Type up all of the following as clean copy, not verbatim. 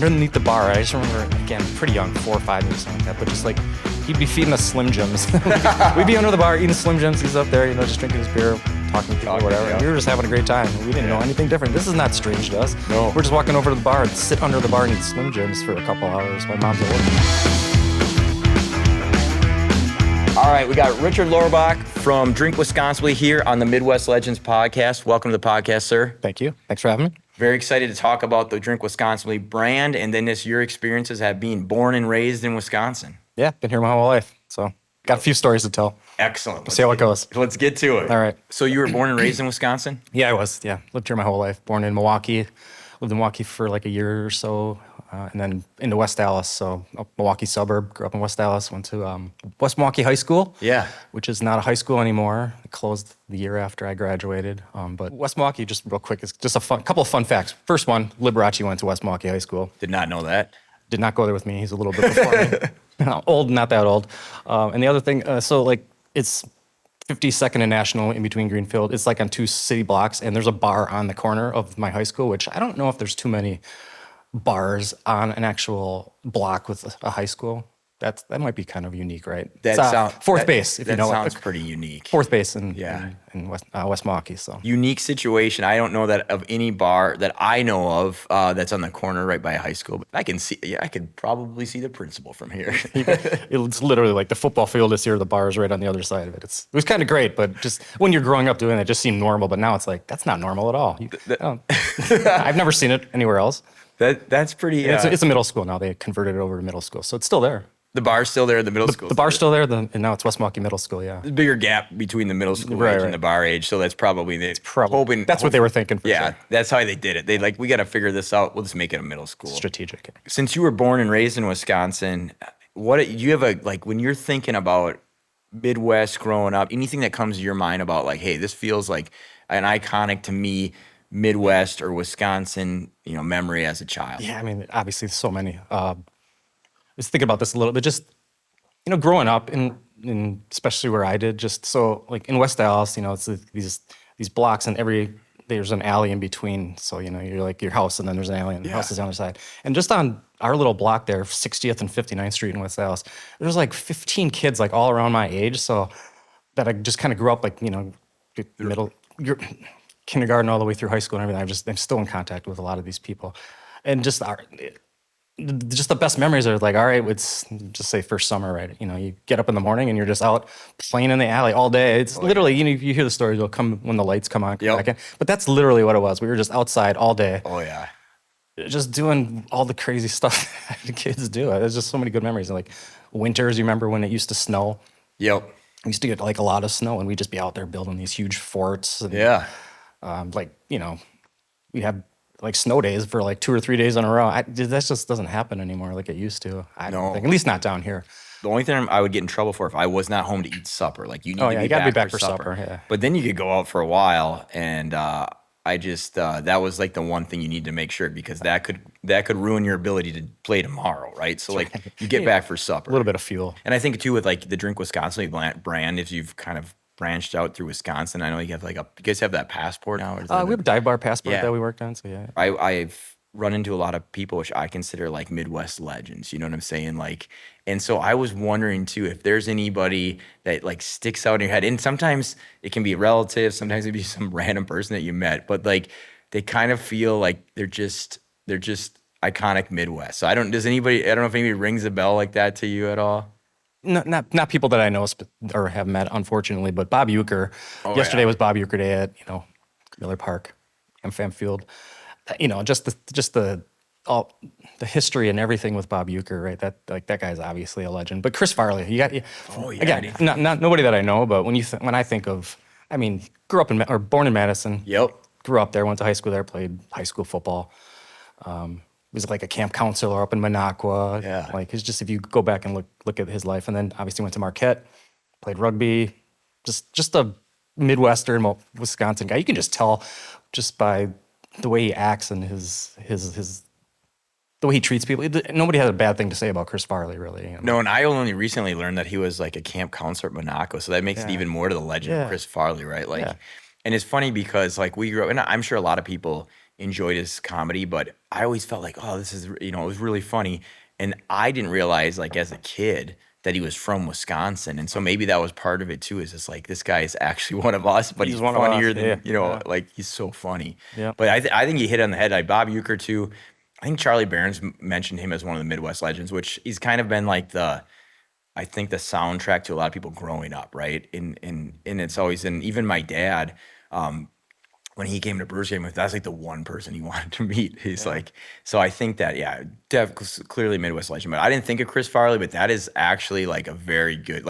underneath the bar. I just remember, again, pretty young, 4 or 5, maybe something like that, but just like, he'd be feeding us Slim Jims. We'd be under the bar eating Slim Jims. He's up there, you know, just drinking his beer, talking to people, whatever. Yeah. We were just having a great time. We didn't know anything different. This is not strange to us. No. We're just walking over to the bar and sit under the bar and eat Slim Jims for a couple hours while mom's at work. All right, we got Richard Lorbach from Drink Wisconsinbly here on the Midwest Legends podcast. Welcome to the podcast, sir. Thank you. Thanks for having me. Very excited to talk about the Drink Wisconsinbly brand and then your experiences at being born and raised in Wisconsin. Yeah, been here my whole life, so got a few stories to tell. Excellent. Let's see how it goes. Let's get to it. All right. So you were born and raised in Wisconsin? Yeah, I was. Yeah, lived here my whole life. Born in Milwaukee. Lived in Milwaukee for like a year or so, and then into West Dallas. So Milwaukee suburb. Grew up in West Dallas. Went to West Milwaukee High School. Yeah. Which is not a high school anymore. It closed the year after I graduated. But West Milwaukee, just real quick, is just a couple of fun facts. First one, Liberace went to West Milwaukee High School. Did not know that. Did not go there with me. He's a little bit before me. Old, not that old. And the other thing, it's 52nd and National in between Greenfield. It's like on 2 city blocks, and there's a bar on the corner of my high school, which I don't know if there's too many bars on an actual block with a high school. That might be kind of unique, right? Fourth base, if you know. That sounds pretty unique. Fourth base in West Milwaukee. So unique situation. I don't know that of any bar that I know of that's on the corner right by a high school. But I can see. Yeah, I could probably see the principal from here. It's literally like the football field is here. The bar is right on the other side of it. It was kind of great, but just when you're growing up doing it, it just seemed normal. But now it's like that's not normal at all. I've never seen it anywhere else. That's pretty. It's a middle school now. They converted it over to middle school, so it's still there. The bar's still there at the middle school. The bar's still there, and now it's West Milwaukee Middle School, yeah. There's a bigger gap between the middle school age and the bar age, so that's probably what they were thinking for sure. That's how they did it. They we got to figure this out. We'll just make it a middle school. Strategic. Since you were born and raised in Wisconsin, what do you have when you're thinking about Midwest growing up, anything that comes to your mind about like, hey, this feels like an iconic to me Midwest or Wisconsin, memory as a child? Yeah, I mean, obviously so many. Just think about this a little bit. Just, growing up in especially where I did, just so like in West Dallas, it's these blocks and there's an alley in between. So, you're like your house and then there's an alley and the house is on the other side. And just on our little block there, 60th and 59th Street in West Dallas, there's like 15 kids like all around my age. So that I just kind of grew up like, kindergarten all the way through high school and everything. I'm still in contact with a lot of these people. And just the best memories are like, all right, it's just say first summer, right? You get up in the morning and you're just out playing in the alley all day. It's literally, you hear the stories, they'll come when the lights come on. Back in. But that's literally what it was. We were just outside all day. Oh, yeah. Just doing all the crazy stuff that the kids do. There's just so many good memories. Like winters, you remember when it used to snow? Yep. We used to get like a lot of snow and we'd just be out there building these huge forts. And, we'd have like snow days for like 2 or 3 days in a row. That just doesn't happen anymore like it used to. I don't think, at least not down here. The only thing I would get in trouble for if I was not home to eat supper, like you need to be back for supper. Yeah. But then you could go out for a while, and that was like the one thing you need to make sure, because that could ruin your ability to play tomorrow, right? So like you get back for supper. A little bit of fuel. And I think too with like the Drink Wisconsinbly brand, if you've kind of branched out through Wisconsin. I know you have you guys have that passport now? We have a dive bar passport that we worked on, so yeah. I've run into a lot of people which I consider like Midwest legends, you know what I'm saying? And so I was wondering too, if there's anybody that like sticks out in your head, and sometimes it can be a relative, sometimes it can be some random person that you met, but like they kind of feel like they're just iconic Midwest. So I don't know if anybody rings a bell like that to you at all? Not people that I know or have met, unfortunately, but Bob Uecker. Yesterday was Bob Uecker Day at Miller Park, M-Fam Field. Just the history and everything with Bob Uecker, right? That guy's obviously a legend. But Chris Farley, again, not nobody that I know, but when I think of, grew up born in Madison. Yep. Grew up there, went to high school there, played high school football. Was like a camp counselor up in Minocqua. Yeah. Like it's just, if you go back and look at his life, and then obviously went to Marquette, played rugby, just a Midwestern Wisconsin guy. You can just tell just by the way he acts and his the way he treats people. Nobody has a bad thing to say about Chris Farley, really. No, and I only recently learned that he was like a camp counselor at Minocqua, so that makes it even more to the legend of Chris Farley, right? And it's funny because like we grew up, and I'm sure a lot of people enjoyed his comedy, but I always felt like, oh, this is, it was really funny. And I didn't realize, like, as a kid, that he was from Wisconsin. And so maybe that was part of it too, is just like, this guy is actually one of us, but he's one of us, funnier than, yeah. like, he's so funny. Yeah. But I think he hit on the head. Like Bob Uecker too. I think Charlie Barron's mentioned him as one of the Midwest legends, which he's kind of been like I think the soundtrack to a lot of people growing up, right? And it's always, and even my dad, when he came to Brewers game, that's like the one person he wanted to meet. He's like, so I think that, clearly Midwest legend. But I didn't think of Chris Farley, but that is actually like a very good,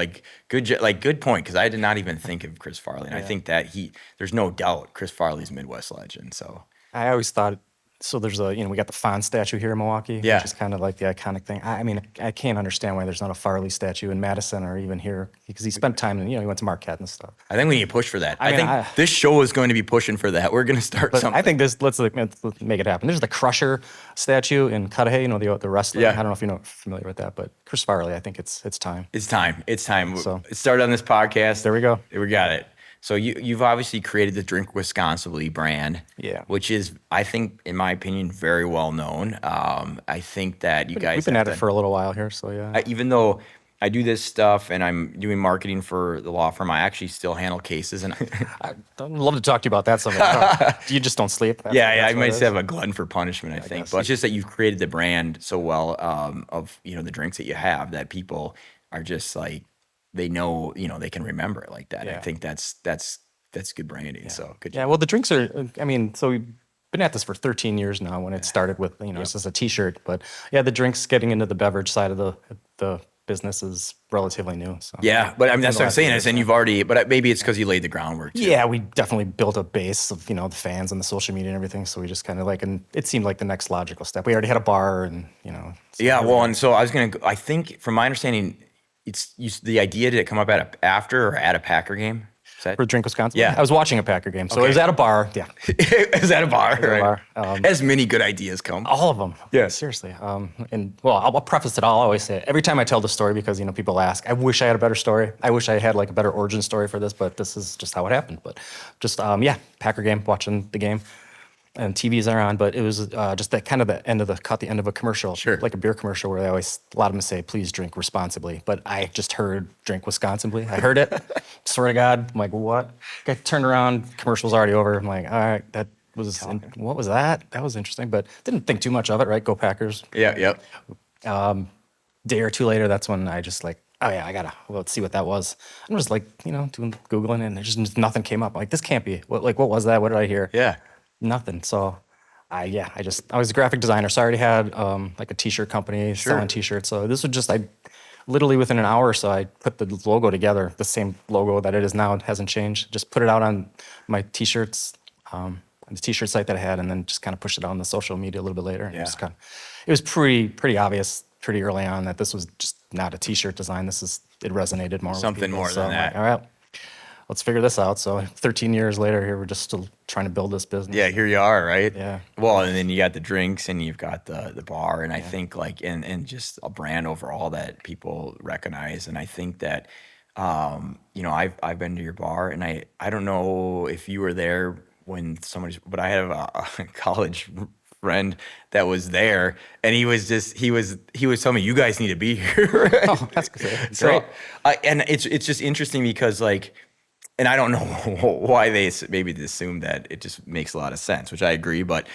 good point, because I did not even think of Chris Farley. And I think that there's no doubt Chris Farley's Midwest legend. So I always thought, so there's we got the Fonz statue here in Milwaukee, Yeah. which is kind of like the iconic thing. I mean, I can't understand why there's not a Farley statue in Madison or even here, because he spent time in, he went to Marquette and stuff. I think we need to push for that. I I mean, think this show is going to be pushing for that. We're going to start But something. I think let's make it happen. There's the Crusher statue in Cudahy, the wrestler. Yeah. I don't know if you're familiar with that, but Chris Farley, I think it's time. It's time. It's time. So- It started on this podcast. There we go. We got it. So you've obviously created the Drink Wisconsinbly brand, Yeah. which is, I think, in my opinion, very well known. I think that you guys We've been have at it done- for a little while here, so yeah. even though I do this stuff and I'm doing marketing for the law firm, I actually still handle cases. And I'd love to talk to you about that sometime. You just don't sleep. I That's what might it is. have a glutton for punishment, I think. guess. But it's just that you've created the brand so well of the drinks that you have, that people are just like, they know, they can remember it like that. Yeah. I think that's good branding. So good. Yeah, well, the drinks are, so we've been at this for 13 years now when it started with, this is a t-shirt. But yeah, the drinks getting into the beverage side of the business is relatively new. So Yeah, but I mean, that's In the what I'm last saying year, is, and you've already, but maybe it's because you laid the groundwork too. Yeah, we definitely built a base of, the fans and the social media and everything. So we just kind of and it seemed like the next logical step. We already had a bar and, so Yeah, well, and so I think from my understanding, the idea, did it come up after or at a Packer game? Is that, For Drink Wisconsin? Yeah. I was watching a Packer game. So Okay. it was at a bar. Yeah. is that a bar? a Right. bar. As many good ideas come. All of them. Yeah. Seriously. And well, I'll preface it. I'll always say it every time I tell the story, because people ask. I wish I had a better story. I wish I had a better origin story for this, but this is just how it happened. But just Packer game, watching the game, and TVs are on. But it was just that kind of the end of a commercial, Sure. like a beer commercial, where a lot of them say, "Please drink responsibly." But I just heard "Drink Wisconsinbly." I heard it. Swear to God, I'm like, what? I turned around, commercial's already over. I'm like, all right, what was that? That was interesting, but didn't think too much of it, right? Go Packers. Yeah, yep. Day or two later, that's when I just oh yeah, let's see what that was. I'm just doing Googling, and there's just nothing came up. Like, this can't be. What was that? What did I hear? Yeah. Nothing. So I was a graphic designer, so I already had a t-shirt company selling t-shirts. So this was just, literally within an hour or so, I put the logo together, the same logo that it is now. It hasn't changed. Just put it out on my t-shirts, on the t-shirt site that I had, and then just kind of pushed it out on the social media a little bit later. And Yeah. it was pretty obvious pretty early on that this was just not a t-shirt design. It resonated more Something with people. more So than I'm that. like, all right, let's figure this out. So 13 years later, here we're just still trying to build this business. Yeah, here you are, right? Yeah. Well, and then you got the drinks and you've got the bar, and I think and just a brand overall that people recognize. And I think that I've been to your bar, and I don't know if you were there when but I have a college friend that was there, and he was telling me, you guys need to be here. Oh, that's good. So, and it's just interesting because and I don't know why they maybe assume that it just makes a lot of sense, which I agree. But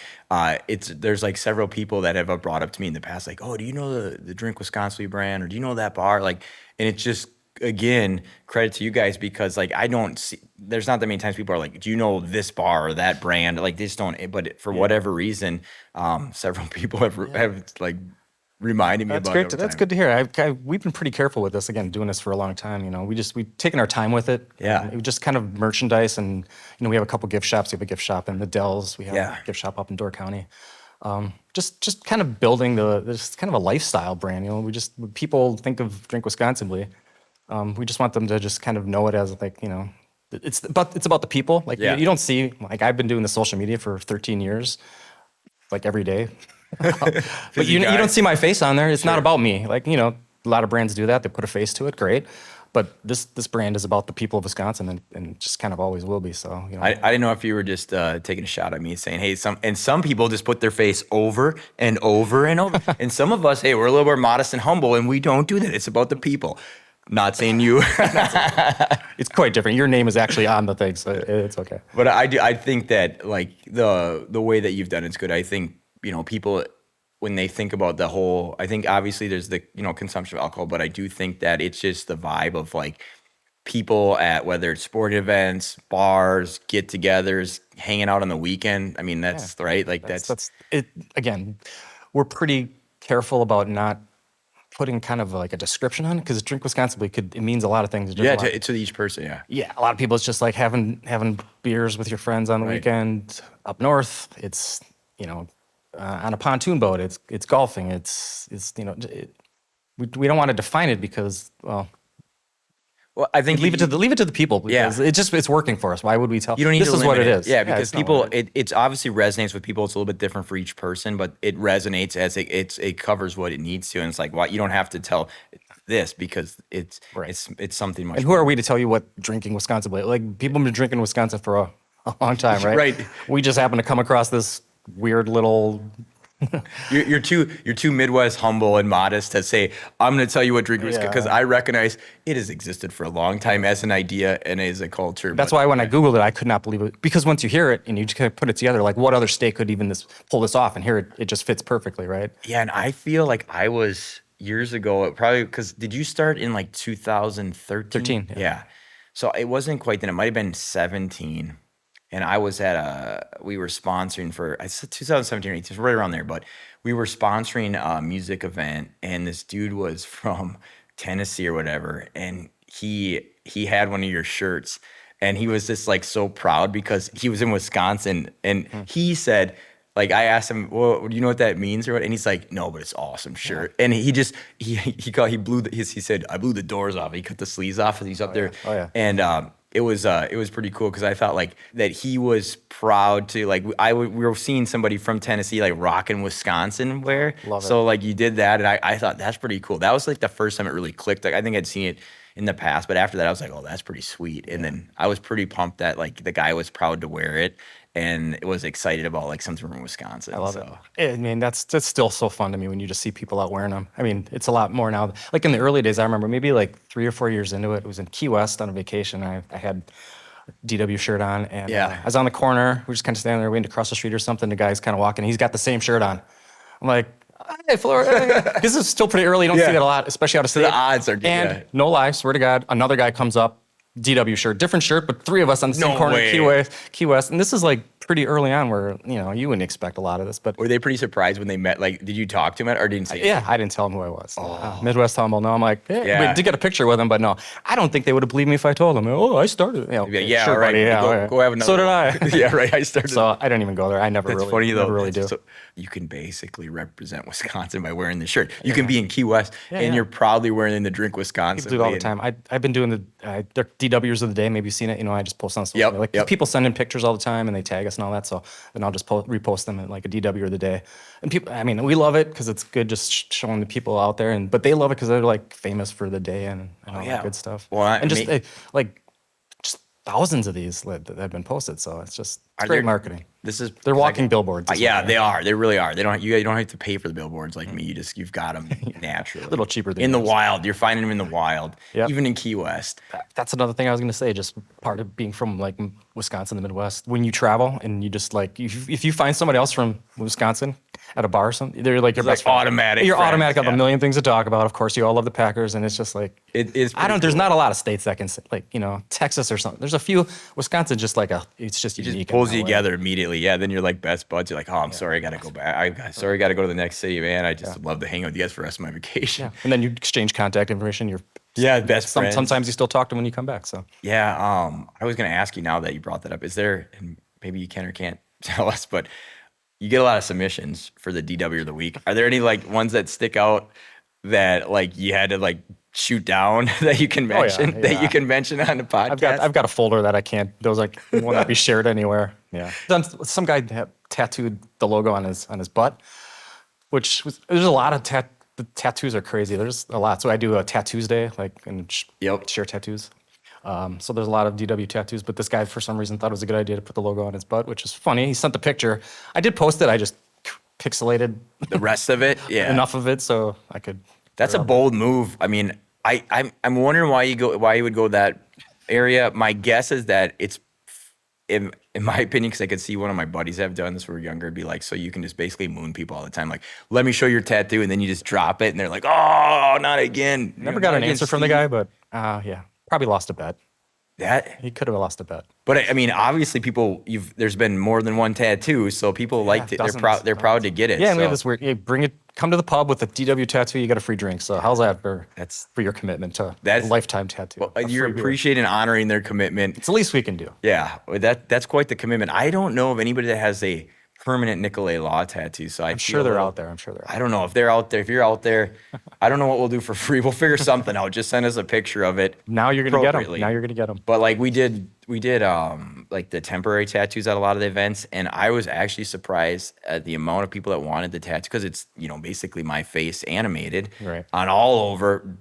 there's several people that have brought up to me in the past, like, oh, do you know the Drink Wisconsinbly brand, or do you know that bar? And it's just, again, credit to you guys, because I don't see, there's not that many times people are like, do you know this bar or that brand? They just don't. But for whatever reason, several people have reminded me That's about great. it over That's time. good to hear. We've been pretty careful with this. Again, doing this for a long time. We've taken our time with it. Yeah. We just kind of merchandise, and we have a couple gift shops. We have a gift shop in the Dells. We have a gift shop up in Door County. Just kind of building this kind of a lifestyle brand. When people think of Drink Wisconsinbly, we just want them to just kind of know it as it's about the people. You don't see, I've been doing the social media for 13 years, every day. But you don't see my face on there. It's not about me. A lot of brands do that. They put a face to it. Great. But this brand is about the people of Wisconsin, and just kind of always will be. So I didn't know if you were just taking a shot at me, saying, "Hey, some people just put their face over and over and over, and some of us, hey, we're a little more modest and humble, and we don't do that. It's about the people." Not saying you. It's quite different. Your name is actually on the thing, so it's okay. But I think that like the way that you've done it's good. I think people when they think about the whole, I think obviously there's the consumption of alcohol, but I do think that it's just the vibe of like people at whether it's sporting events, bars, get-togethers, hanging out on the weekend. I mean that's right. Like that's it. Again, we're pretty careful about not putting kind of like a description on it because Drink Wisconsinbly it means a lot of things. Yeah, to each person. Yeah. Yeah, a lot of people it's just like having beers with your friends on the weekend. Up north, it's on a pontoon boat, it's golfing. We don't want to define it because I think leave it to the people because it's working for us. Why would we tell? You don't need this to is what it limit is. Yeah, because people, it's obviously resonates with people. It's a little bit different for each person, but it resonates as it covers what it needs to. And it's like, why you don't have to tell this because it's something much. And who are we to tell you what drinking Wisconsinbly? Like people have been drinking Wisconsin for a long time, right? Right. We just happen to come across this weird little. You're too Midwest humble and modest to say I'm going to tell you what drink Wisconsin because I recognize it has existed for a long time as an idea and as a culture. That's why when I Googled it, I could not believe it because once you hear it and you just kind of put it together, like what other state could even pull this off? And here it just fits perfectly, right? Yeah, and I feel like I was years ago, probably because did you start in like 2013? 13. Yeah. So it wasn't quite then. It might have been 17. And I was we were sponsoring for, I said 2017 or 18, right around there, but we were sponsoring a music event and this dude was from Tennessee or whatever. And he had one of your shirts and he was just like so proud because he was in Wisconsin and he said, like I asked him, well, do you know what that means or what? And he's like, no, but it's awesome shirt. Yeah. And he just, he said, I blew the doors off. He cut the sleeves off and he's up there. Oh yeah. And, it was pretty cool because I felt like that he was proud to like we were seeing somebody from Tennessee like rocking Wisconsin wear. Love it. So like you did that and I thought that's pretty cool. That was like the first time it really clicked. Like I think I'd seen it in the past, but after that I was like, oh, that's pretty sweet. And then I was pretty pumped that like the guy was proud to wear it and was excited about like something from Wisconsin. I love it. I mean, that's still so fun to me when you just see people out wearing them. I mean, it's a lot more now. Like in the early days, I remember maybe like 3 or 4 years into it. It was in Key West on a vacation. I had a DW shirt on, and I was on the corner. We were just kind of standing there waiting to cross the street or something. The guy's kind of walking. He's got the same shirt on. I'm like, hey, Florida. This is still pretty early. You don't see that a lot, especially out of state. The odds are And no lie, swear to God, another guy comes up, DW shirt, different shirt, but 3 of us on the same corner, Key West. And this is like pretty early on where, you wouldn't expect a lot of this. But were they pretty surprised when they met? Like, did you talk to him or didn't say? Yeah, I didn't tell him who I was. Midwest humble. No, I'm like, we did get a picture with him, but no, I don't think they would have believed me if I told them. Oh, I started. Yeah, sure, right. Buddy, Go have another. So did I. Yeah, right. I started. So I didn't even go there. I never That's really. funny though. Never really do. So you can basically represent Wisconsin by wearing the shirt. You can be in Key West and you're proudly wearing the Drink Wisconsin. People do it all the time. I've been doing the DWs of the day. Maybe you've seen it. I just post on social media. Like people send in pictures all the time and they tag us and all that. So then I'll just repost them in like a DW of the day. And people, I mean, we love it because it's good just showing the people out there. But they love it because they're like famous for the day and all that good stuff. Well, and just thousands of these that have been posted. So it's great marketing. They're walking billboards. Yeah, they are. They really are. You don't have to pay for the billboards like me. You've got them naturally. A little cheaper than in the wild. You're finding them in the wild, even in Key West. That's another thing I was going to say. Just part of being from like Wisconsin, the Midwest. When you travel and you just like, if you find somebody else from Wisconsin at a bar or something, they're like your best friend. Automatic. You're automatic. Have a million things to talk about. Of course, you all love the Packers, and it's just like it is. There's not a lot of states that can say, like Texas or something. There's a few. Wisconsin just like it's just unique. Just pulls you together immediately. Yeah. Then you're like best buds. You're like, oh, I'm sorry, I got to go back. I got to go to the next city, man. I just love to hang out with you guys for the rest of my vacation. Yeah. And then you exchange contact information. You're best friends. Sometimes you still talk to them when you come back. So I was going to ask you now that you brought that up. Is there, and maybe you can or can't tell us, but you get a lot of submissions for the DW of the week. Are there any like ones that stick out that like you had to like shoot down that you can mention that you can mention on the podcast? I've got a folder that I can't. Those like will not be shared anywhere. Yeah. Some guy tattooed the logo on his butt, which was there's a lot of the tattoos are crazy. There's a lot. So I do a tattoos day, like, and Yep. share tattoos. So there's a lot of DW tattoos, but this guy for some reason thought it was a good idea to put the logo on his butt, which is funny. He sent the picture. I did post it. I just pixelated The rest of it, yeah. enough of it so I could. That's a bold move. I mean, I'm wondering why you would go that area. My guess is that it's, in my opinion, because I could see one of my buddies have done this when we were younger, it'd be like, so you can just basically moon people all the time. Like, let me show your tattoo, and then you just drop it, and they're like, oh, not again. Never got an answer from the guy, but yeah, probably lost a bet. That, He could have lost a bet. but I mean, obviously, there's been more than one tattoo, so people like it. dozens, They're proud to get it. Yeah, and we have so this weird. You come to the pub with a DW tattoo, you get a free drink. So how's that for That's- your commitment to a that's- lifetime tattoo? well, A you're free beer. appreciating and honoring their commitment. It's the least we can do. Yeah, that's quite the commitment. I don't know of anybody that has a permanent Nicolet Law tattoo. So I'm sure they're out there. I'm sure they're out I don't know if they're out there. If you're out there, I don't know what we'll do for free. We'll figure something out. Just send us a picture of it. Now you're gonna get them. appropriately. Now you're gonna get them. But like we did like the temporary tattoos at a lot of the events, and I was actually surprised at the amount of people that wanted the tattoo because it's basically my face animated Right. on all over,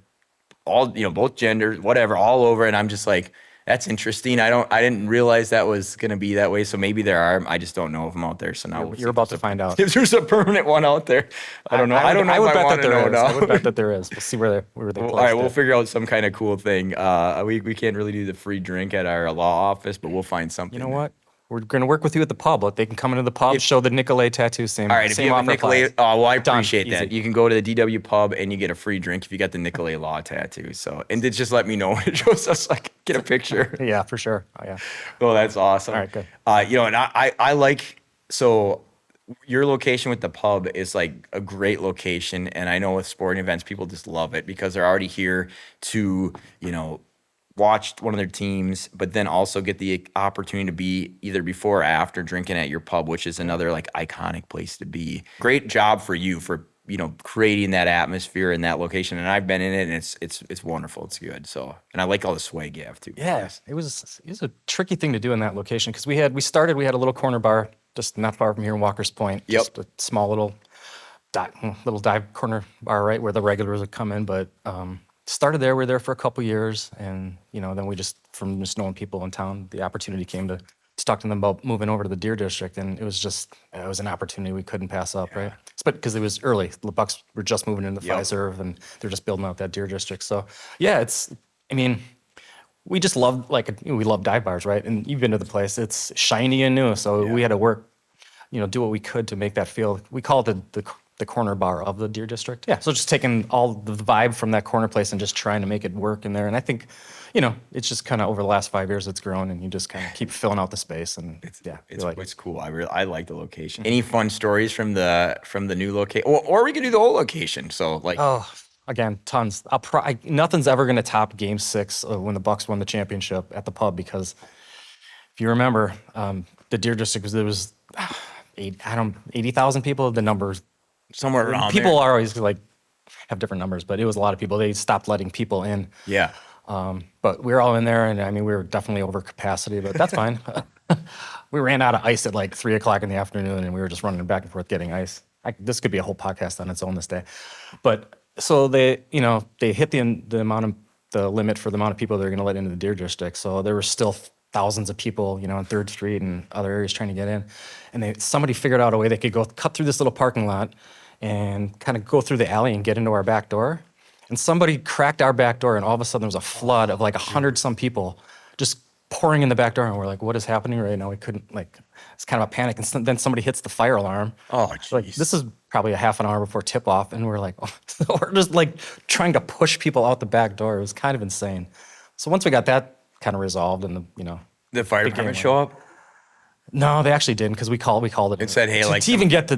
both genders, whatever, all over, and I'm just like, that's interesting. I didn't realize that was gonna be that way. So maybe there are. I just don't know of them out there. So now we'll see You're about to find out. if there's a permanent one out there. I don't know. I don't know. I would if bet wanna that there know is. now. I would bet that there is. We'll see where they All placed right, we'll it. figure out some kind of cool thing. We can't really do the free drink at our law office, but we'll find something. You know what? We're going to work with you at the pub. They can come into the pub, show the Nicolet tattoo, same. All right, if same you have a offer Nicolet, applies. well, I Done. appreciate that. Easy. You can go to the DW pub and you get a free drink if you got the Nicolet Law tattoo. So, and just let me know when it shows us, so I can get a picture. Yeah, for sure. Oh, yeah. Oh, that's awesome. All right, good. And I like, so your location with the pub is like a great location. And I know with sporting events, people just love it because they're already here to, watch one of their teams, but then also get the opportunity to be either before or after drinking at your pub, which is another like iconic place to be. Great job for you for, creating that atmosphere in that location. And I've been in it and it's wonderful. It's good. So, and I like all the swag you have too. Yeah, it was a tricky thing to do in that location because we had a little corner bar just not far from here in Walker's Point. Yep. Just a small little dive corner bar, right, where the regulars would come in. But started there. We were there for a couple years, and then we from just knowing people in town, the opportunity came to talk to them about moving over to the Deer District, and it was an opportunity we couldn't pass up, right? But because it was early, the Bucks were just moving into Yep. Fiserv, and they're just building out that Deer District. So yeah, we just love we love dive bars, right? And you've been to the place; it's shiny and new. So we had to work, do what we could to make that feel. We call it the corner bar of the Deer District. Yeah. So just taking all the vibe from that corner place and just trying to make it work in there. And I think, it's just kind of over the last 5 years it's grown, and you just kind of keep filling out the space. And It's cool. I like the location. Any fun stories from the new location, or we could do the whole location. So like, Oh, again, tons. Nothing's ever going to top Game 6 when the Bucks won the championship at the pub, because if you remember, the Deer District there was 80,000 people. The numbers somewhere around people there. are always have different numbers, but it was a lot of people. They stopped letting people in. Yeah. But we were all in there, and we were definitely over capacity, but that's fine. We ran out of ice at like 3:00 in the afternoon, and we were just running back and forth getting ice. This could be a whole podcast on its own this day. But so they hit the limit for the amount of people they're going to let into the Deer District. So there were still thousands of people, on 3rd Street and other areas trying to get in. And somebody figured out a way they could cut through this little parking lot and kind of go through the alley and get into our back door. And somebody cracked our back door, and all of a sudden there was a flood of like 100-some people just pouring in the back door. And we're like, what is happening right now? We couldn't, it's kind of a panic. And then somebody hits the fire alarm. Oh, Like, this is probably a half an hour before tip off. And we're like, we're just trying to push people out the back door. It was kind of insane. So once we got that kind of resolved, and the fire department show up. no, they actually didn't, because we called it. It said, hey, to even get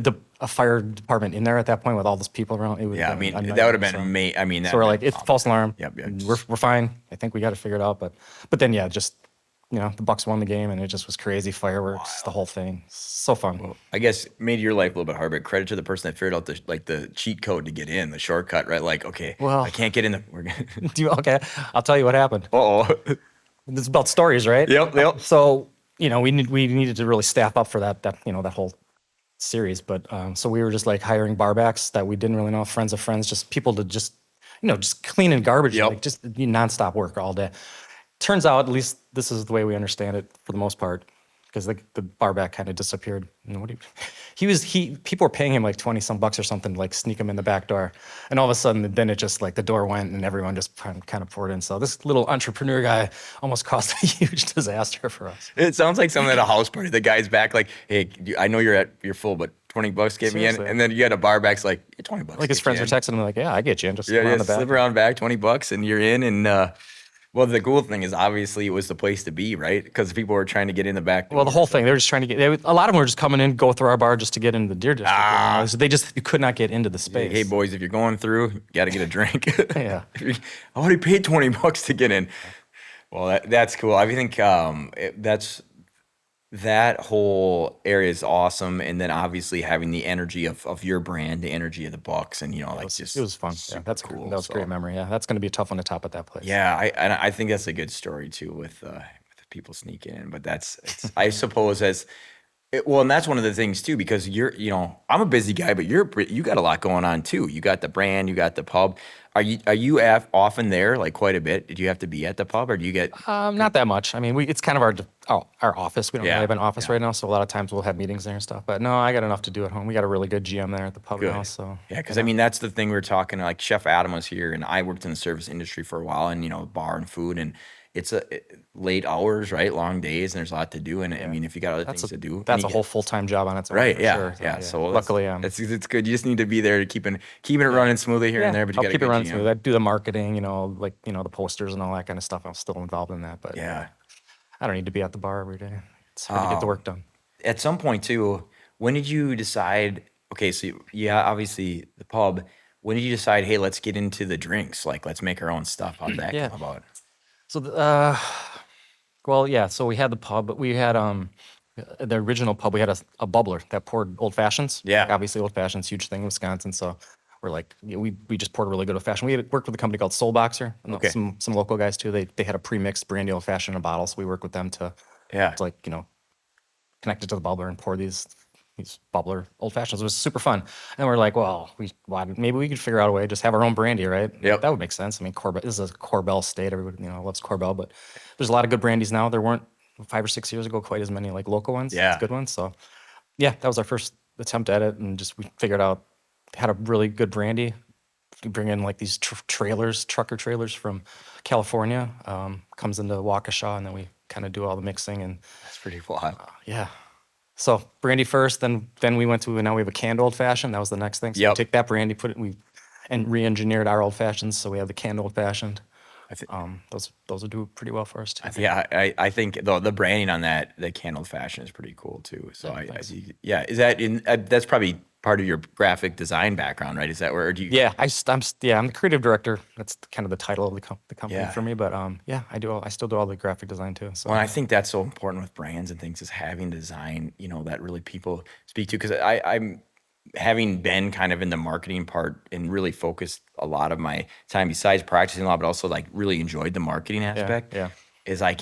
a fire department in there at that point with all those people around. It would Yeah, have been a that would have nightmare, been so we're like, it's false alarm. Yep. We're fine. I think we got it figured out. But then just the Bucks won the game, and it just was crazy fireworks, the whole thing. So fun. I guess made your life a little bit hard, but credit to the person that figured out the cheat code to get in, the shortcut, right? Like, okay, Well- I can't get in we're gonna Okay, I'll tell you what happened. Uh-oh. It's about stories, right? Yep. So we needed to really staff up for that whole series, but so we were just like hiring barbacks that we didn't really know, friends of friends, just people to just, just cleaning garbage, Yep. like just nonstop work all day. Turns out, at least this is the way we understand it for the most part, because the barback kind of disappeared. What do you, people were paying him like 20 some bucks or something to like sneak him in the back door. And all of a sudden, then it just like the door went and everyone just kind of poured in. So this little entrepreneur guy almost caused a huge disaster for us. It sounds like something at a house party. The guy's back like, hey, I know you're full, but 20 bucks get me in. Seriously. And then you got a bar back's like, yeah, 20 bucks. Like his get friends you were in. texting him like, yeah, I get you. And just Yeah, around the back. slip around back, 20 bucks and you're in. And well, the cool thing is obviously it was the place to be, right? Because people were trying to get in the back door. Well, the whole thing, they were just trying to get, a lot of them were just coming in, go through our bar just to get into the deer district. So you could not get into the space. Hey, boys, if you're going through, you got to get a drink. Yeah. I already paid 20 bucks to get in. Well, that's cool. I think that whole area is awesome. And then obviously having the energy of your brand, the energy of the Bucks, and, like just. It was fun. Yeah, super that's cool. cool. That was a great memory. Yeah, that's going to be a tough one to top at that place. Yeah, I think that's a good story too with people sneaking in. But it's I suppose well, and that's one of the things too, because I'm a busy guy, but you got a lot going on too. You got the brand, you got the pub. Are you often there, like quite a bit? Did you have to be at the pub, or do you get? Not that much. I mean, it's kind of our office. We don't really have an office yeah. right now, so a lot of times we'll have meetings there and stuff. But no, I got enough to do at home. We got a really good GM there at the pub now. So yeah, because I mean that's the thing we were talking. Like Chef Adam was here, and I worked in the service industry for a while, and bar and food, and it's late hours, right? Long days, and there's a lot to do. And I mean, if you got other things to do, that's a whole full-time job on its own. right? For Yeah, sure. yeah. So luckily, it's good. You just need to be there to keeping it running smoothly here and there. But you I'll got keep to it running smooth. I do the marketing, the posters and all that kind of stuff. I'm still involved in that, but Yeah. I don't need to be at the bar every day. It's hard to get the work done. At some point too, when did you decide? Okay, so yeah, obviously the pub. When did you decide? Hey, let's get into the drinks. Like, let's make our own stuff. How did that come about? So, so we had the pub, but we had the original pub. We had a bubbler that poured old fashions. Yeah. Like, obviously old fashions, huge thing in Wisconsin. So we're like, we just poured really good old fashioned. We had worked with a company called Soul Boxer. And Okay. Some local guys too. They had a pre-mixed brandy old fashioned in a bottle. So we worked with them to like connect it to the bubbler and pour these bubbler old fashions. It was super fun. And we're like, well, maybe we could figure out a way to just have our own brandy, right? Yep. That would make sense. I mean, this is a Corbel state. Everybody, loves Corbel, but there's a lot of good brandies now. There weren't 5 or 6 years ago quite as many like local ones. Yeah. Good ones. So yeah, that was our first attempt at it. And we figured out, had a really good brandy. We bring in like these trucker trailers from California, comes into Waukesha, and then we kind of do all the mixing and That's pretty wild. yeah. So brandy first, then we went to, now we have a canned old fashioned. That was the next thing. So Yep. we take that brandy, and re-engineered our old fashions. So we have the canned old fashioned. I think. Those will do pretty well for us too. Yeah, I think the branding on the canned fashion is pretty cool too. So thanks. is that in that's probably part of your graphic design background, right? Is that where, or do you? Yeah, I'm the creative director. That's kind of the title of the company Yeah. for me. But I still do all the graphic design too. So Well, I think that's so important with brands and things is having design, that really people speak to. Because I'm having been kind of in the marketing part and really focused a lot of my time besides practicing a lot, but also like really enjoyed the marketing aspect. yeah. Is I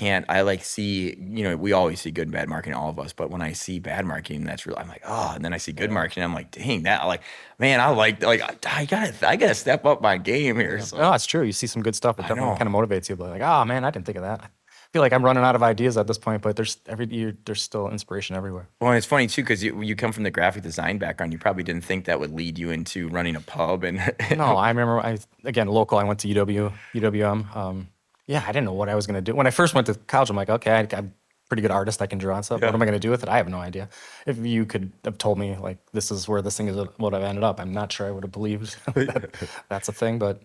like see, we always see good and bad marketing, all of us, but when I see bad marketing, that's really, I'm like, oh, and then I see good marketing, I'm like, dang, that, like, man, I gotta step up my game here. So. No, it's true. You see some good stuff. It I definitely know. kind of motivates you. But like, oh man, I didn't think of that. I feel like I'm running out of ideas at this point. But every year there's still inspiration everywhere. Well, and it's funny too, because you come from the graphic design background, you probably didn't think that would lead you into running a pub and. No, I remember. Local. I went to UWM. Yeah, I didn't know what I was going to do. When I first went to college, I'm like, okay, I'm a pretty good artist. I can draw and stuff. Yeah. What am I going to do with it? I have no idea. If you could have told me, like, this is where this thing is, what I've ended up, I'm not sure I would have believed that's a thing. But,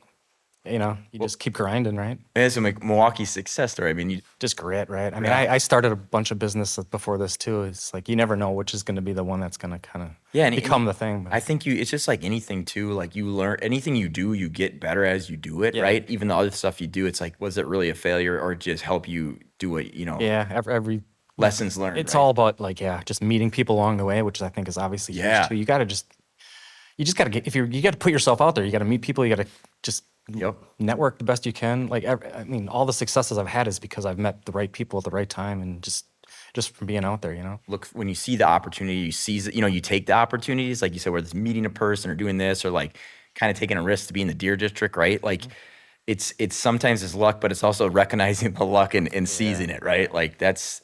you just keep grinding, right? It's a Milwaukee success story. I mean, Just grit, right? I mean, I started a bunch of business before this, too. It's like you never know which is going to be the one that's going to kind of become the thing. But I think it's just like anything too. Like you learn anything you do, you get better as you do it, Yeah. right? Even the other stuff you do, it's like, was it really a failure or just help you do it? yeah, every Lessons learned. it's right? all about just meeting people along the way, which I think is obviously Yeah. huge too. You just got to get, you got to put yourself out there. You got to meet people. You got to just Yep. network the best you can. Like, I mean, all the successes I've had is because I've met the right people at the right time and just just from being out there, you know? Look, when you see the opportunity, you seize it, you take the opportunities, like you said, whether it's meeting a person or doing this or like kind of taking a risk to be in the deer district, right? Like it's sometimes it's luck, but it's also recognizing the luck and seizing it, right? Like it's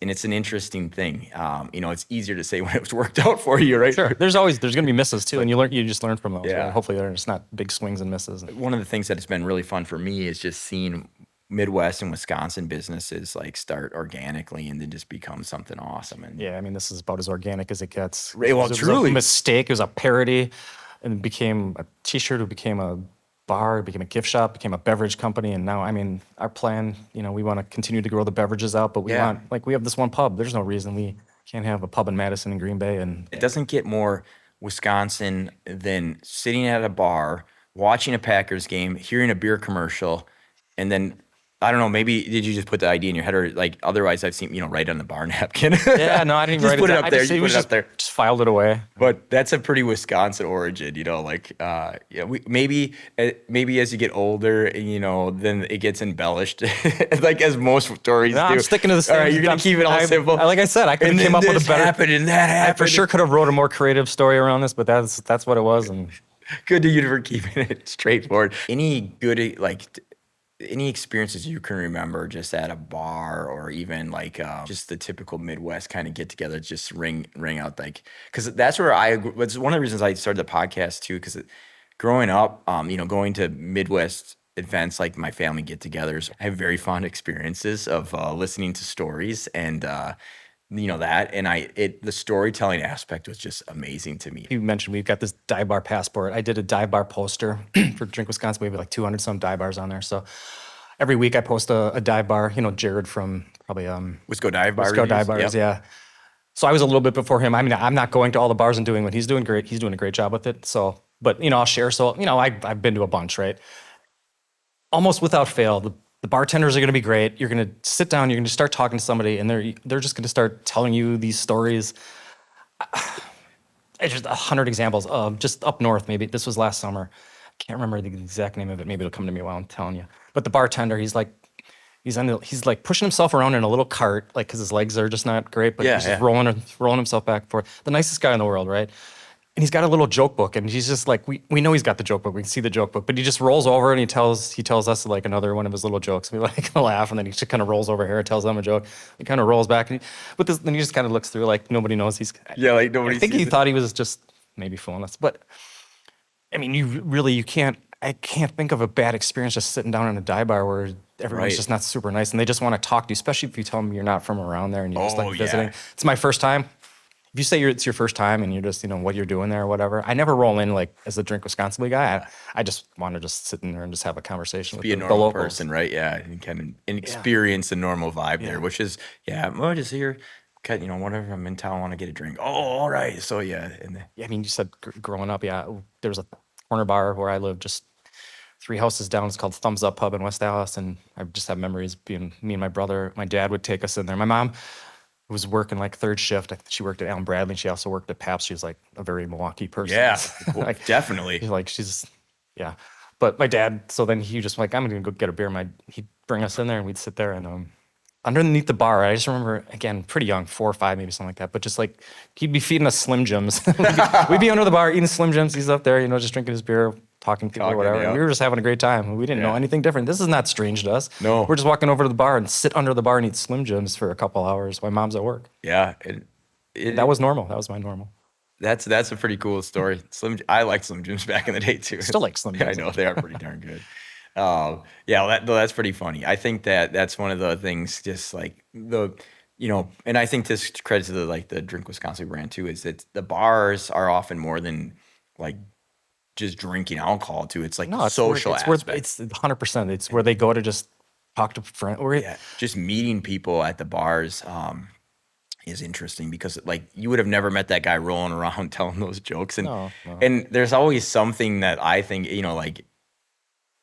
an interesting thing. It's easier to say when it's worked out for you, right? Sure. There's going to be misses too. And you just learn from those. Yeah. Right? Hopefully there's not big swings and misses. One of the things that has been really fun for me is just seeing Midwest and Wisconsin businesses like start organically and then just become something awesome. And yeah, I mean, this is about as organic as it gets. Well, it was truly. a mistake. It was a parody and it became a t-shirt. It became a bar, it became a gift shop, became a beverage company. And now, I mean, our plan, we want to continue to grow the beverages out, but we have this one pub. There's no reason we can't have a pub in Madison and Green Bay. And it doesn't get more Wisconsin than sitting at a bar, watching a Packers game, hearing a beer commercial, and then I don't know, maybe did you just put the idea in your head or like otherwise I've seen, write on the bar napkin. Yeah, no, I didn't just write put it it down. up there. You put it up there. Just filed it away. But that's a pretty Wisconsin origin, maybe as you get older, then it gets embellished, like as most stories do. I'm sticking to the same. All right, you're gonna keep it all simple. Like I said, I could have came up with a better. Happened and that happened. I for sure could have wrote a more creative story around this, but that's what it was. And good to you for keeping it straightforward. Any good any experiences you can remember just at a bar or even like just the typical Midwest kind of get together, just ring out like, because that's where it's one of the reasons I started the podcast too, because growing up, going to Midwest events like my family get-togethers, I have very fond experiences of listening to stories and that, and the storytelling aspect was just amazing to me. You mentioned we've got this dive bar passport. I did a dive bar poster for Drink Wisconsin. We have like 200 some dive bars on there. So every week I post a dive bar. Jared from probably Wisco Dive Bar. Wisco Dive Bars, yeah. So I was a little bit before him. I mean, I'm not going to all the bars and doing what he's doing. Great, he's doing a great job with it. So, but I'll share. So I've been to a bunch, right? Almost without fail, the bartenders are going to be great. You're going to sit down. You're going to start talking to somebody, and they're just going to start telling you these stories. Just 100 examples. Just up north, maybe this was last summer. I can't remember the exact name of it. Maybe it'll come to me while I'm telling you. But the bartender, he's like pushing himself around in a little cart, like because his legs are just not great. But he's just rolling himself back and forth. The nicest guy in the world, right? And he's got a little joke book, and he's just like, we know he's got the joke book. We can see the joke book, but he just rolls over and he tells us like another one of his little jokes. We like laugh, and then he just kind of rolls over here and tells them a joke. He kind of rolls back, and then he just kind of looks through like nobody knows he's. Yeah, like nobody. I think he thought he was just maybe fooling us, but I mean, you can't. I can't think of a bad experience just sitting down in a dive bar where everyone's just not super nice, and they just want to talk to you, especially if you tell them you're not from around there and you're just like visiting. Yeah. It's my first time. If you say it's your first time and you're just, what you're doing there or whatever, I never roll in like as a Drink Wisconsinbly guy. I just want to just sit in there and just have a conversation with be a normal person, right? Yeah, and kind of experience the normal vibe there, which is, well, just here, whatever, I'm in town, I want to get a drink. Oh, all right. So, yeah. I mean, you said growing up, there was a corner bar where I lived just 3 houses down. It's called Thumbs Up Pub in West Dallas, and I just have memories being me and my brother. My dad would take us in there. My mom was working like third shift. She worked at Allen Bradley. She also worked at Pabst. She was like a very Milwaukee person. Yeah, like, definitely. Yeah. But my dad, so then he just like, I'm going to go get a beer. He'd bring us in there and we'd sit there and underneath the bar, I just remember, again, pretty young, 4 or 5, maybe something like that. But just like, he'd be feeding us Slim Jims. We'd be under the bar eating Slim Jims. He's up there, just drinking his beer, talking to people or whatever. And we were just having a great time. We didn't know anything different. This is not strange to us. No. We're just walking over to the bar and sit under the bar and eat Slim Jims for a couple hours while mom's at work. Yeah. That was normal. That was my normal. That's a pretty cool story. I liked Slim Jims back in the day too. Still like Slim Jims. I know, they are pretty darn good. That's pretty funny. I think that's one of the things, just like and I think this credits to the Drink Wisconsin brand too, is that the bars are often more than like just drinking alcohol too. It's like social aspect. It's 100%. It's where they go to just talk to friends. Just meeting people at the bars is interesting, because like you would have never met that guy rolling around telling those jokes, and and there's always something that I think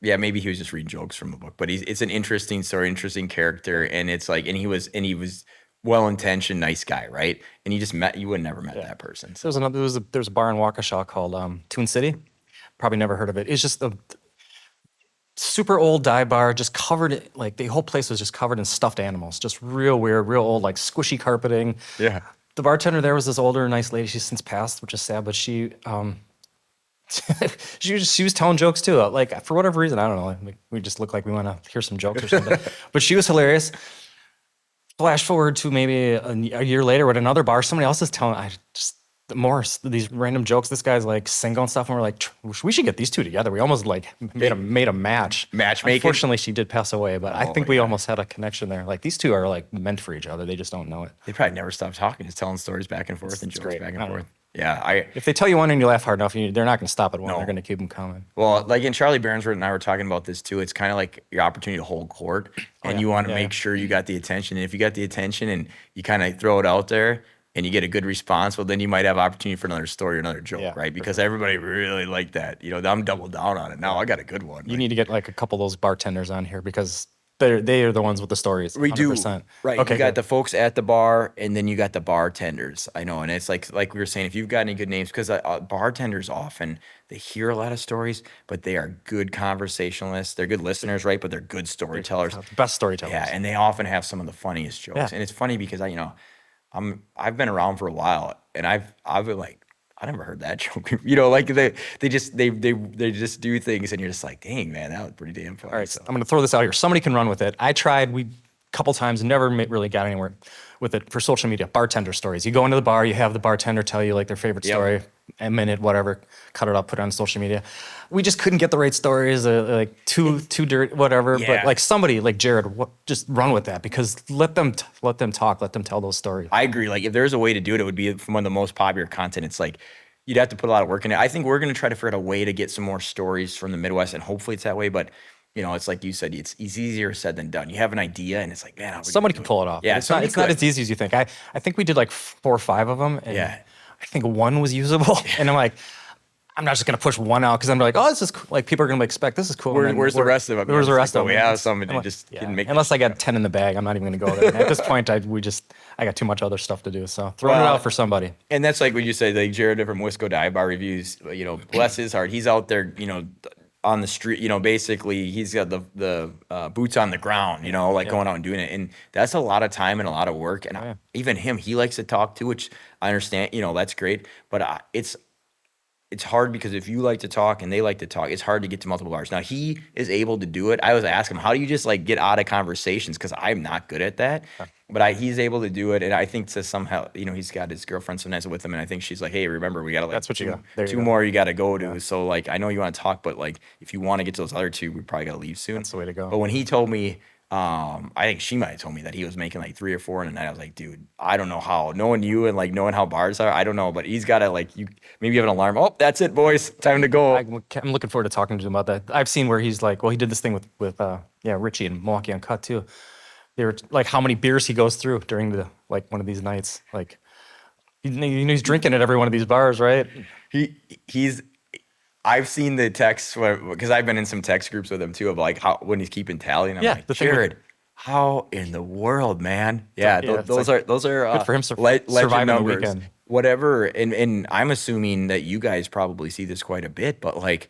maybe he was just reading jokes from a book, but it's an interesting story, interesting character, and it's like, and he was well-intentioned, nice guy, right? And you would never met that person. So there's a bar in Waukesha called Toon City. Probably never heard of it. It's just super old dive bar, just covered, like the whole place was just covered in stuffed animals, just real weird, real old, like squishy carpeting. Yeah. The bartender there was this older, nice lady. She's since passed, which is sad, but she she was telling jokes too. Like for whatever reason, I don't know. Like, we just look like we want to hear some jokes or something. But she was hilarious. Flash forward to maybe a year later at another bar, somebody else is telling these random jokes. This guy's like single and stuff, and we're like, we should get these two together. We almost like made a match. Matchmaking? Unfortunately, she did pass away, but I think we almost had a connection there. Like these two are like meant for each other. They just don't know it. They probably never stop talking, just telling stories back and forth and jokes great. back I and don't forth. know. Yeah, If they tell you one and you laugh hard enough, they're not going to stop at one. No. They're going to keep them coming. well, like in Charlie Behrensworth and I were talking about this too. It's kind of like your opportunity to hold court, and you want to make sure you got the attention. And if you got the attention and you kind of throw it out there and you get a good response, well, then you might have opportunity for another story or another joke, right? Because everybody really liked that. You know, I'm double down on it now. I got a good one. You need to get like a couple of those bartenders on here because they are the ones with the stories. We 100%. do. Right. Okay, you got good. the folks at the bar, and then you got the bartenders. I know. And it's like we were saying, if you've got any good names, because bartenders often, they hear a lot of stories, but they are good conversationalists. They're good listeners, right? But they're good storytellers. Best storytellers. Yeah. And they often have some of the funniest jokes. Yeah. And it's funny because I've been around for a while, and I've been like, I never heard that joke. You know, like they just do things, and you're just like, dang, man, that was pretty damn funny. All right, I'm going to throw this out here. Somebody can run with it. I tried, a couple times, never really got anywhere with it for social media. Bartender stories. You go into the bar, you have the bartender tell you like their favorite story, a minute, whatever, cut it up, put it on social media. We just couldn't get the right stories, like too dirty, whatever. Yeah. But like somebody like Jared, just run with that because let them talk, let them tell those stories. I agree. Like if there's a way to do it, it would be from one of the most popular content. It's like you'd have to put a lot of work in it. I think we're going to try to figure out a way to get some more stories from the Midwest, and hopefully it's that way. But you know, it's like you said, it's easier said than done. You have an idea, and it's like, man, Somebody can pull it off. Yeah, it's not as easy as you think. I think we did like 4 or 5 of them. And I think one was usable, and I'm like, I'm not just gonna push one out because I'm like, oh, this is cool. Like people are gonna expect this is cool. Where's the rest of them? Where's the rest of them? We have some, and just didn't make. Unless I got 10 in the bag, I'm not even gonna go there. And at this point, I got too much other stuff to do. So throw it out for somebody. And that's like when you say like Jared from Wisco Dive Bar Reviews. You know, bless his heart, he's out there. You know, on the street. You know, basically he's got the boots on the ground. You know, like going out and doing it, and that's a lot of time and a lot of work. And even him, he likes to talk too, which I understand. You know, that's great, but it's hard because if you like to talk and they like to talk, it's hard to get to multiple bars. Now he is able to do it. I was asking him, how do you just like get out of conversations? Because I'm not good at that, but he's able to do it. And I think to somehow, you know, he's got his girlfriend sometimes with him, and I think she's like, hey, remember we got to like That's what you got. two more you got to go to. So like, I know you want to talk, but like if you want to get to those other 2, we probably got to leave soon. That's the way to go. But when he told me, I think she might have told me that he was making like 3 or 4 in a night. I was like, dude, I don't know how. Knowing you and like knowing how bars are, I don't know. But he's got to like maybe have an alarm. Oh, that's it, boys. Time to go. I'm looking forward to talking to him about that. I've seen where he's like, well, he did this thing with Richie and Milwaukee Uncut too. They were like how many beers he goes through during the like one of these nights. Like he's drinking at every one of these bars, right? I've seen the texts because I've been in some text groups with him too of like how when he's keeping tally, and I'm like, Jared, how in the world, man? Yeah, those are good for him legend surviving numbers, the weekend. Whatever. And I'm assuming that you guys probably see this quite a bit, but like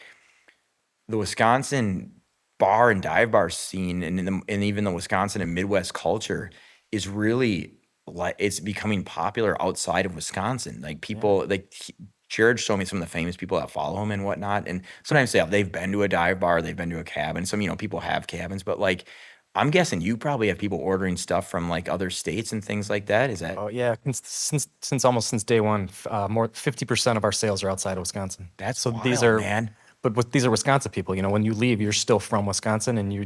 the Wisconsin bar and dive bar scene, and even the Wisconsin and Midwest culture is really like it's becoming popular outside of Wisconsin. Like people Jared showed me some of the famous people that follow him and whatnot. And sometimes they've been to a dive bar, they've been to a cabin. Some, you know, people have cabins, but like, I'm guessing you probably have people ordering stuff from like other states and things like that. Is that? Oh yeah, since day one, more 50% of our sales are outside of Wisconsin. That's so wild, these are man. But these are Wisconsin people. You know, when you leave, you're still from Wisconsin, and you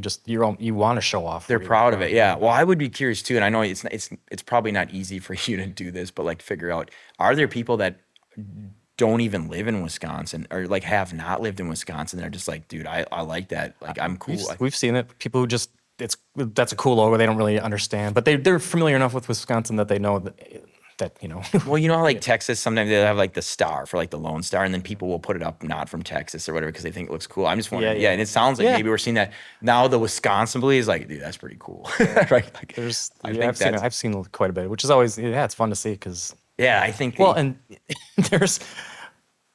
want to show off. They're proud of it. Yeah. Well, I would be curious too, and I know it's probably not easy for you to do this, but like figure out, are there people that don't even live in Wisconsin or like have not lived in Wisconsin that are just like, dude, I like that. Like I'm cool. We've seen it. People who just that's a cool logo. They don't really understand, but they're familiar enough with Wisconsin that they know that you know. Well, you know how like Texas, sometimes they have like the star for like the Lone Star, and then people will put it up not from Texas or whatever because they think it looks cool. I'm just wondering, and it sounds like maybe we're seeing that now. The Wisconsinbly is like, dude, that's pretty cool, right? Like, I've seen quite a bit, which is always it's fun to see because I think and there's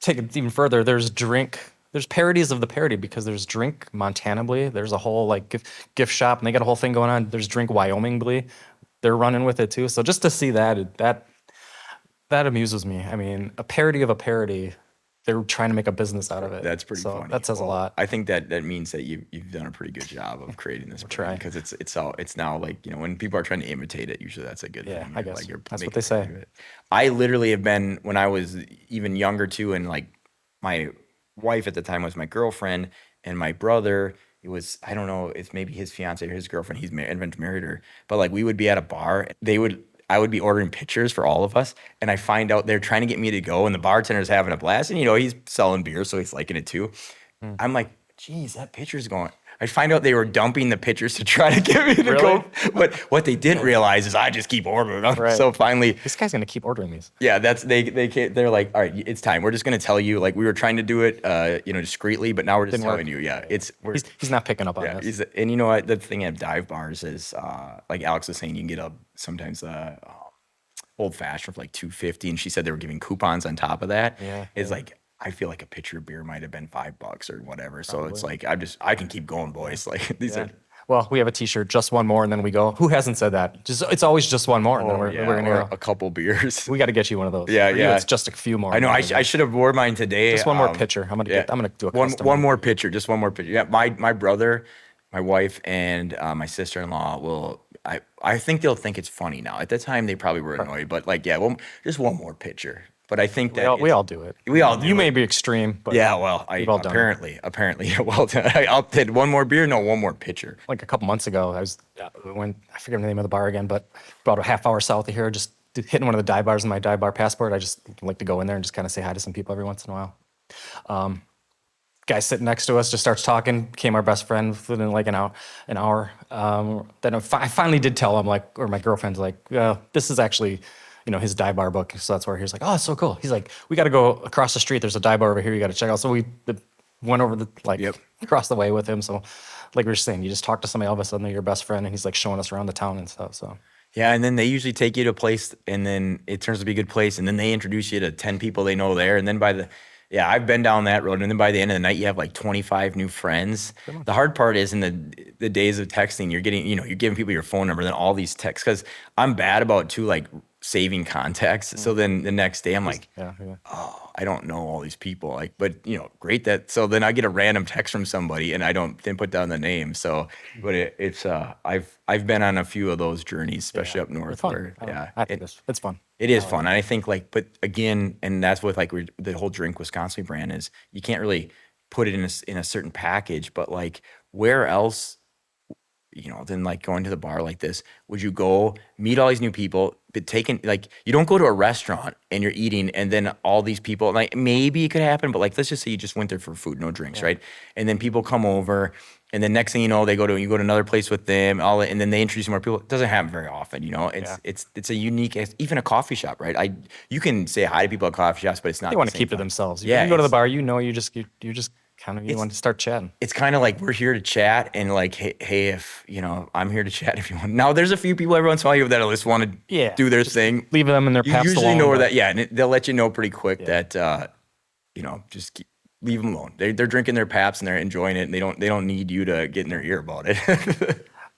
take it even further. There's drink there's parodies of the parody because there's Drink Montanably. There's a whole like gift shop, and they got a whole thing going on. There's Drink Wyomingbly. They're running with it too. So just to see that amuses me. I mean, a parody of a parody. They're trying to make a business out of it. That's pretty so funny. That says a lot. I think that means that you've done a pretty good job of creating this brand, because it's now like, when people are trying to imitate it, usually that's a good thing. I guess like you're that's what making they say. fun of it. I literally have been, when I was even younger too, and like my wife at the time was my girlfriend, and my brother, it was, I don't know, it's maybe his fiance or his girlfriend. He's married her, but like we would be at a bar. I would be ordering pitchers for all of us, and I find out they're trying to get me to go, and the bartender's having a blast, and he's selling beer, so he's liking it too. I'm like, geez, that pitcher's going. I find out they were dumping the pitchers to try to get me to go, but what they didn't realize is I just keep ordering them. Right. So finally, this guy's gonna keep ordering these. Yeah, they're like, all right, it's time. We're just gonna tell you. Like, we were trying to do it, discreetly, but now we're just telling you. Yeah, he's not picking up on this. And you know what? The thing at dive bars is, like Alex was saying, you can get sometimes old fashioned for like $2.50, and she said they were giving coupons on top of that. It's like, I feel like a pitcher of beer might have been $5 or whatever. Probably. So it's like I can keep going, boys. Like these are. Well, we have a T-shirt, just one more, and then we go. Who hasn't said that? It's always just one more, and then we're gonna go. A couple beers. We got to get you one of those. Yeah. It's just a few more. I know. I should have wore mine today. Just one more pitcher. I'm gonna do a custom one more pitcher. Just one more pitcher. Yeah. My brother, my wife, and my sister-in-law will. I think they'll think it's funny now. At the time, they probably were annoyed, but like, just one more pitcher. But I think that we all do it. We all do. You may be extreme, but we've all apparently, well done. I'll take one more beer. No, one more pitcher. Like a couple months ago, I forget the name of the bar again, but about a half hour south of here, just hitting one of the dive bars in my dive bar passport. I just like to go in there and just kind of say hi to some people every once in a while. Guy sitting next to us just starts talking, became our best friend within like an hour. Then I finally did tell him, like, or my girlfriend's like, this is actually, his dive bar book. So that's where he was like, oh, it's so cool. He's like, we got to go across the street. There's a dive bar over here. You got to check out. So we went over across the way with him. So like we were saying, you just talk to somebody, all of a sudden they're your best friend, and he's like showing us around the town and stuff. So. Yeah, and then they usually take you to a place, and then it turns to be a good place, and then they introduce you to 10 people they know there, and then I've been down that road, and then by the end of the night, you have like 25 new friends. The hard part is in the days of texting, you're giving people your phone number, then all these texts, because I'm bad about too, like, saving contacts. So then the next day I'm like, oh, I don't know all these people. Like, but great that. So then I get a random text from somebody, and I didn't put down the name. So, but it's I've been on a few of those journeys, especially up north. I think it's fun. It is fun. And I think, like, but again, and that's what, like, the whole Drink Wisconsinbly brand is, you can't really put it in a certain package, but like, where else, than like going to the bar like this, would you go meet all these new people, but like, you don't go to a restaurant and you're eating, and then all these people, like, maybe it could happen, but like, let's just say you just went there for food, no drinks, right? And then people come over, and then next thing you know, you go to another place with them, and then they introduce more people. It doesn't happen very often, It's a unique, even a coffee shop, right? You can say hi to people at coffee shops, but it's not. They want to keep to themselves. You go to the bar, you just kind of want to start chatting. It's kind of like, we're here to chat, and like, hey, if I'm here to chat if you want. Now there's a few people every once in a while that at least want to do their thing. Leave them in their paths. You usually know where that, and they'll let you know pretty quick that just leave them alone. They're drinking their paps and they're enjoying it, and they don't need you to get in their ear about it.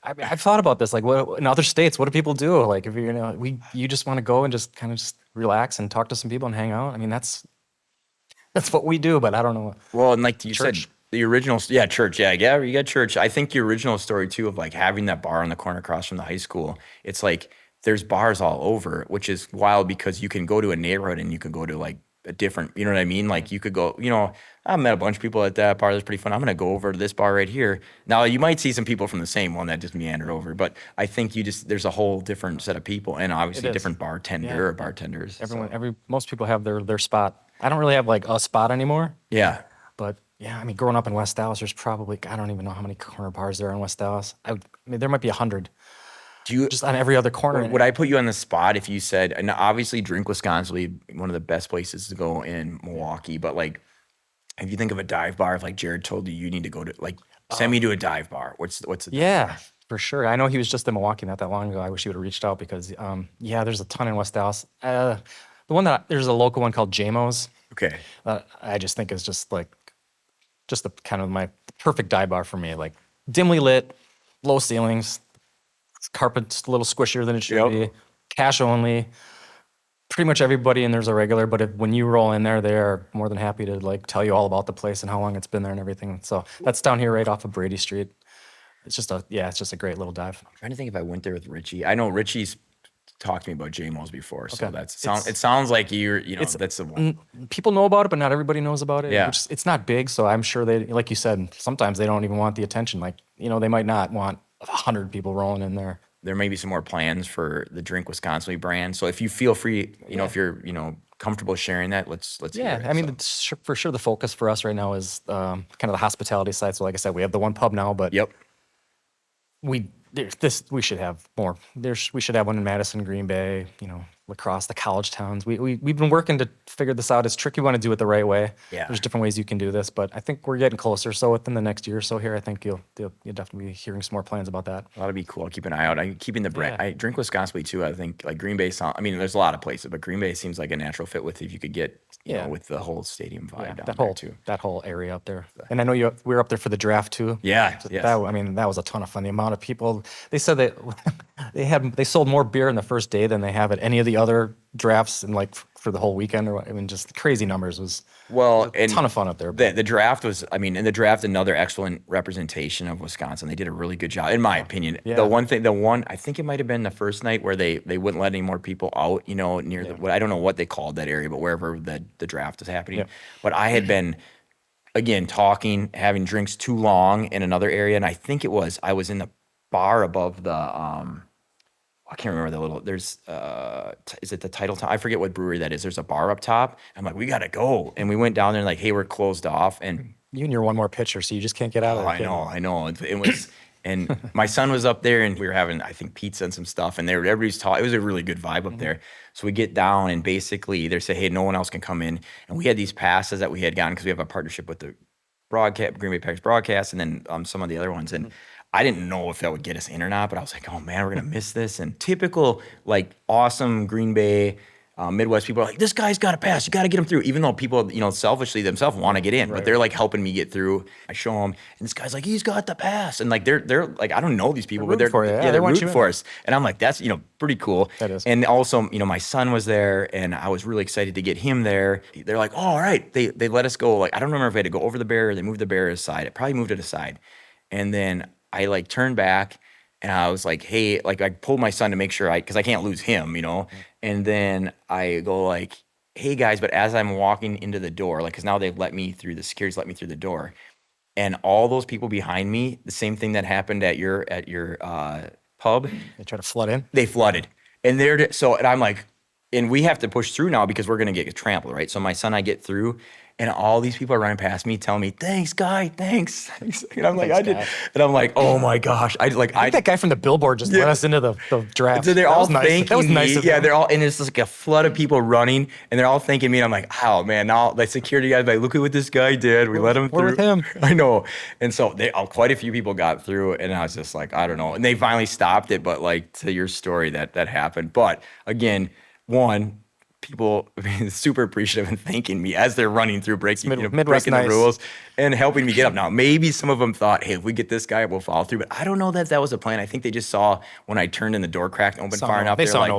I mean, I've thought about this. Like, what in other states, what do people do? Like, if you just want to go and just kind of just relax and talk to some people and hang out. I mean, that's what we do, but I don't know. Well, and like you said, the original, church, you got church. I think your original story too of like having that bar on the corner across from the high school. It's like there's bars all over, which is wild, because you can go to a neighborhood and you can go to like a different, you know what I mean? Like, you could go, I met a bunch of people at that bar. That's pretty fun. I'm going to go over to this bar right here. Now, you might see some people from the same one that just meandered over, but I think there's a whole different set of people, and obviously different bartender or bartenders. Most people have their spot. I don't really have like a spot anymore. Yeah. But I mean, growing up in West Dallas, there's probably, I don't even know how many corner bars there are in West Dallas. I mean, there might be 100. Just on every other corner. Would I put you on the spot if you said, and obviously Drink Wisconsinbly, one of the best places to go in Milwaukee, but like, if you think of a dive bar, if like Jared told you need to go to, like, send me to a dive bar, what's the Yeah, for sure. I know he was just in Milwaukee not that long ago. I wish he would have reached out, because there's a ton in West Dallas. The one there's a local one called JMO's. Okay. I just think is just like just the kind of my perfect dive bar for me. Like dimly lit, low ceilings, carpet's a little squishier than it should be, cash only. Pretty much everybody in there's a regular, but when you roll in there, they are more than happy to like tell you all about the place and how long it's been there and everything. So that's down here right off of Brady Street. It's just a great little dive. I'm trying to think if I went there with Richie. I know Richie's talked to me about JMO's before, so Okay. it sounds like that's the one. People know about it, but not everybody knows about it. Yeah. It's not big, so I'm sure they, like you said, sometimes they don't even want the attention. Like, they might not want 100 people rolling in there. There may be some more plans for the Drink Wisconsinbly brand. So if you feel free, if you're, comfortable sharing that, let's hear it. I mean, for sure the focus for us right now is kind of the hospitality side. So like I said, we have the one pub now, but we should have more. We should have one in Madison, Green Bay, La Crosse, the college towns. We've been working to figure this out. It's tricky. We want to do it the right way. Yeah. There's different ways you can do this, but I think we're getting closer. So within the next year or so here, I think you'll definitely be hearing some more plans about that. Well, that'll be cool. I'll keep an eye out. I'm keeping the brand. I Drink Wisconsinbly too. I think like Green Bay. There's a lot of places, but Green Bay seems like a natural fit with if you could get with the whole stadium vibe down there too. That whole area up there. And I know we were up there for the draft too. Yeah. So that was a ton of fun. The amount of people, they said that they sold more beer in the first day than they have at any of the other drafts and like for the whole weekend. Just crazy numbers. Was a ton of fun up there. The draft was, in the draft, another excellent representation of Wisconsin. They did a really good job, in my opinion. Yeah. I think it might have been the first night where they wouldn't let any more people out, near I don't know what they called that area, but wherever the draft was happening. Yeah. But I had been, again, having drinks too long in another area, and I think I was in the bar above the, I can't remember there's, is it the Title Town? I forget what brewery that is. There's a bar up top. I'm like, we got to go. And we went down there and like, hey, we're closed off. And you and your one more pitcher, so you just can't get out of there. I know. It was, and my son was up there and we were having, I think, pizza and some stuff. And everybody's talking. It was a really good vibe up there. So we get down and basically they say, hey, no one else can come in. And we had these passes that we had gotten because we have a partnership with the Green Bay Packers broadcast and then some of the other ones. And I didn't know if that would get us in or not, but I was like, oh man, we're going to miss this. And typical, like, awesome Green Bay, Midwest people are like, this guy's got a pass. You got to get him through. Even though people, selfishly themselves want to get in, but they're like helping me get through. I show them, and this guy's like, he's got the pass. And like, they're like, I don't know these people, but they're rooting for us. And I'm like, that's, pretty cool. That is. And also, my son was there and I was really excited to get him there. They're like, oh, all right. They let us go. Like, I don't remember if I had to go over the barrier or they moved the barrier aside. It probably moved it aside. And then I like turned back and I was like, hey, like I pulled my son to make sure because I can't lose him, And then I go like, hey guys, but as I'm walking into the door, like, cause now they've security's let me through the door. And all those people behind me, the same thing that happened at your pub. They try to flood in. They flooded. And and I'm like, and we have to push through now because we're going to get trampled, right? So my son, I get through and all these people are running past me telling me, thanks, guy, thanks. And I'm like, and I'm like, oh my gosh. I think that guy from the billboard just let us into the draft. So they're all thanking That was nice me. of Yeah, them. they're all, and it's just like a flood of people running and they're all thanking me. And I'm like, oh man, now the security guys like, look at what this guy did. We let him through. We're with him. I know. And so quite a few people got through and I was just like, I don't know. And they finally stopped it. But like to your story that happened. But again, people super appreciative and thanking me as they're running through breaking the rules and helping me get up. Now, maybe some of them thought, hey, if we get this guy, we'll follow through. But I don't know that was the plan. I think they just saw when I turned and the door cracked open far enough. They saw an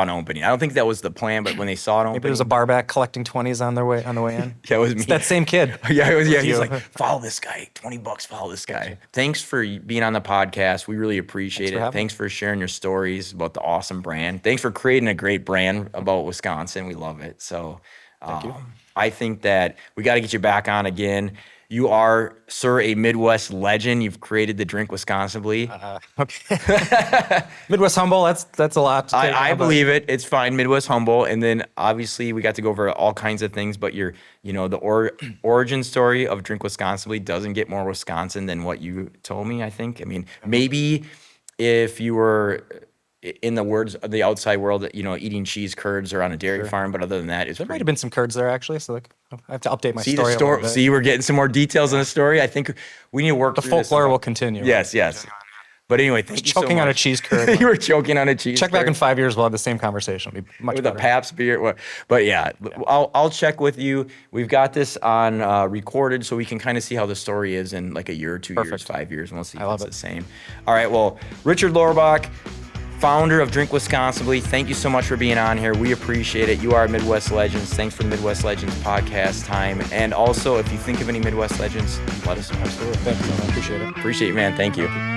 opening. I don't think that was the plan, but when they saw an opening. Maybe there was a bar back collecting 20s on the way in. Yeah, it was me. It's that same kid. Yeah, it was. Yeah, he's like, follow this guy. $20, follow this guy. Gotcha. Thanks for being on the podcast. We really appreciate it. Thanks for sharing your stories about the awesome brand. Thanks for creating a great brand about Wisconsin. We love it. So thank you. I think that we got to get you back on again. You are, sir, a Midwest legend. You've created the Drink Wisconsinbly. Okay. Midwest humble. That's a lot. I believe it. It's fine. Midwest humble, and then obviously we got to go over all kinds of things. But the origin story of Drink Wisconsinbly doesn't get more Wisconsin than what you told me. I think. I mean, maybe if you were in the words of the outside world, eating cheese curds or on a dairy farm, but other than that, there might have been some curds there actually. So I have to update my story. A little bit. See, we're getting some more details on the story. I think we need to work. The folklore will continue. Yes. But anyway, thank you so Choking on a much. cheese curd. You were choking on a cheese Check back curd. in 5 years, we'll have the same conversation. It'll be much With better. a Pabst beer. But yeah, I'll check with you. We've got this on recorded so we can kind of see how the story is in like a year or 2 years, Perfect. 5 years, and we'll see if I love it's it. the same. All right, well, Richard Lorbach, founder of Drink Wisconsinbly, thank you so much for being on here. We appreciate it. You are Midwest Legends. Thanks for the Midwest Legends podcast time. And also, if you think of any Midwest Legends, let us know. Absolutely. Thanks, man. I appreciate it. Appreciate you, man. Thank you.